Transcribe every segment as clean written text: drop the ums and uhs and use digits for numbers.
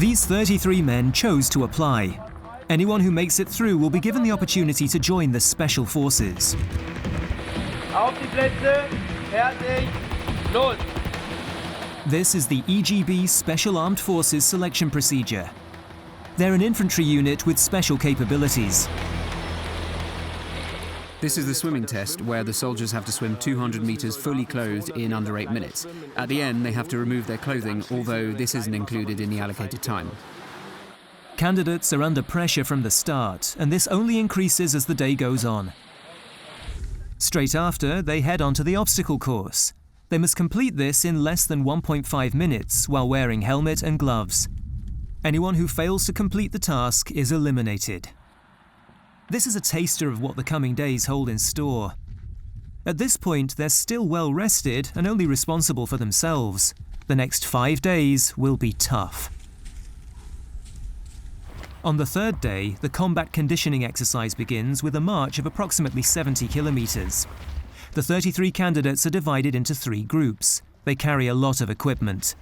These 33 men chose to apply. Anyone who makes it through will be given the opportunity to join the Special Forces. Auf die Plätze, fertig, los! This is the EGB Special Armed Forces selection procedure. They're an infantry unit with special capabilities. This is the swimming test where the soldiers have to swim 200 meters fully clothed in under 8 minutes. At the end, they have to remove their clothing, although this isn't included in the allocated time. Candidates are under pressure from the start, and this only increases as the day goes on. Straight after, they head onto the obstacle course. They must complete this in less than 1.5 minutes while wearing helmet and gloves. Anyone who fails to complete the task is eliminated. This is a taster of what the coming days hold in store. At this point, they're still well rested and only responsible for themselves. The next 5 days will be tough. On the third day, the combat conditioning exercise begins with a march of approximately 70 kilometers. The 33 candidates are divided into 3 groups. They carry a lot of equipment.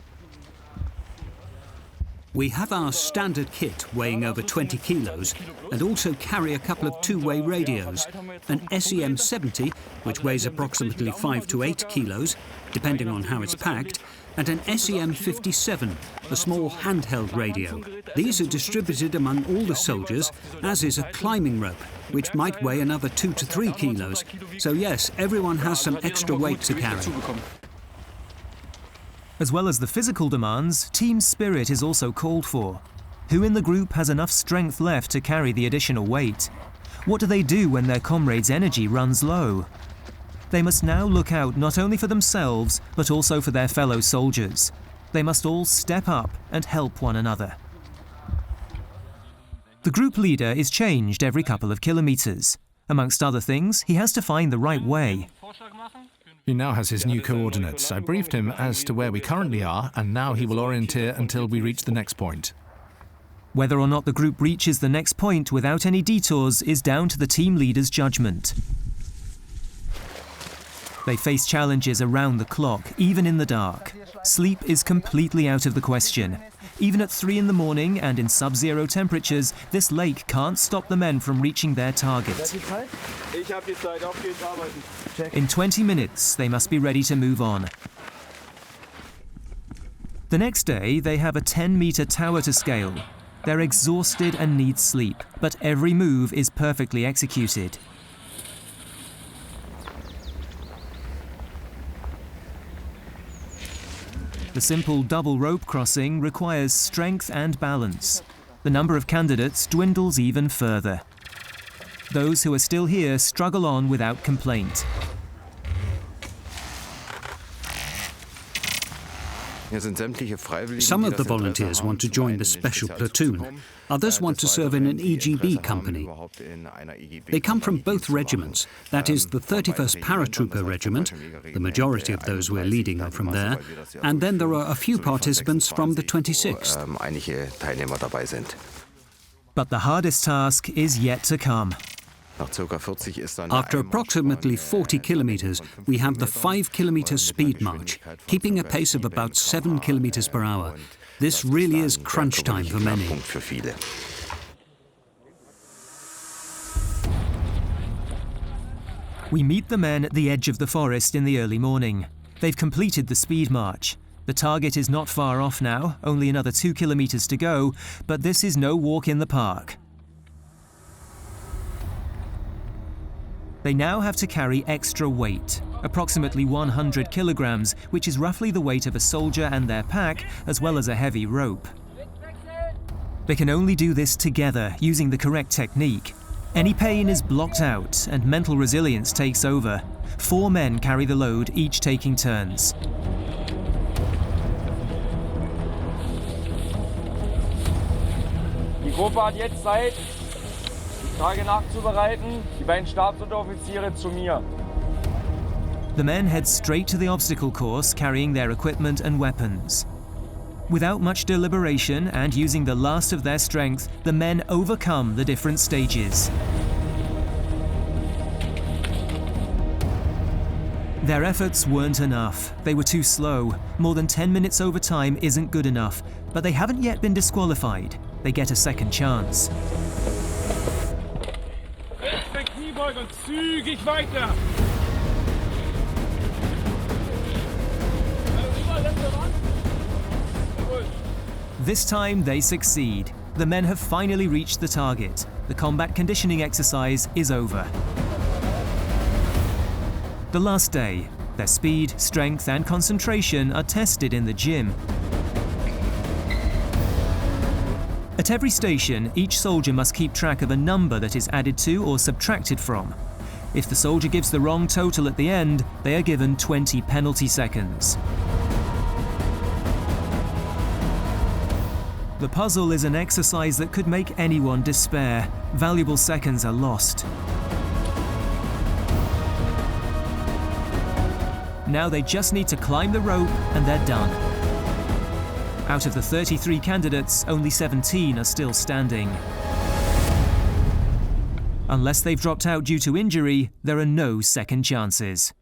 We have our standard kit weighing over 20 kilos and also carry a couple of two-way radios, an SEM-70, which weighs approximately 5 to 8 kilos, depending on how it's packed, and an SEM-57, a small handheld radio. These are distributed among all the soldiers, as is a climbing rope, which might weigh another 2 to 3 kilos. So yes, everyone has some extra weight to carry. As well as the physical demands, team spirit is also called for. Who in the group has enough strength left to carry the additional weight? What do they do when their comrades' energy runs low? They must now look out not only for themselves, but also for their fellow soldiers. They must all step up and help one another. The group leader is changed every couple of kilometers. Amongst other things, he has to find the right way. He now has his new coordinates. I briefed him as to where we currently are, and now he will orienteer until we reach the next point. Whether or not the group reaches the next point without any detours is down to the team leader's judgment. They face challenges around the clock, even in the dark. Sleep is completely out of the question. Even at 3 in the morning and in sub-zero temperatures, this lake can't stop the men from reaching their target. In 20 minutes, they must be ready to move on. The next day, they have a 10-meter tower to scale. They're exhausted and need sleep, but every move is perfectly executed. The simple double rope crossing requires strength and balance. The number of candidates dwindles even further. Those who are still here struggle on without complaint. Some of the volunteers want to join the special platoon. Others want to serve in an EGB company. They come from both regiments. That is the 31st Paratrooper Regiment. The majority of those we're leading are from there. And then there are a few participants from the 26th. But the hardest task is yet to come. After approximately 40 kilometers, we have the 5-kilometer speed march, keeping a pace of about 7 kilometers per hour. This really is crunch time for many. We meet the men at the edge of the forest in the early morning. They've completed the speed march. The target is not far off now, only another 2 kilometers to go, but this is no walk in the park. They now have to carry extra weight, approximately 100 kilograms, which is roughly the weight of a soldier and their pack, as well as a heavy rope. They can only do this together, using the correct technique. Any pain is blocked out, and mental resilience takes over. 4 men carry the load, each taking turns. Die Gruppe hat jetzt Zeit, die Tage nachzubereiten. Die beiden Stabsunteroffiziere zu mir. The men head straight to the obstacle course, carrying their equipment and weapons. Without much deliberation and using the last of their strength, the men overcome the different stages. Their efforts weren't enough. They were too slow. More than 10 minutes over time isn't good enough, but they haven't yet been disqualified. They get a second chance. Kniebeuge und zügig weiter. This time they succeed. The men have finally reached the target. The combat conditioning exercise is over. The last day, their speed, strength and concentration are tested in the gym. At every station, each soldier must keep track of a number that is added to or subtracted from. If the soldier gives the wrong total at the end, they are given 20 penalty seconds. The puzzle is an exercise that could make anyone despair. Valuable seconds are lost. Now they just need to climb the rope and they're done. Out of the 33 candidates, only 17 are still standing. Unless they've dropped out due to injury, there are no second chances.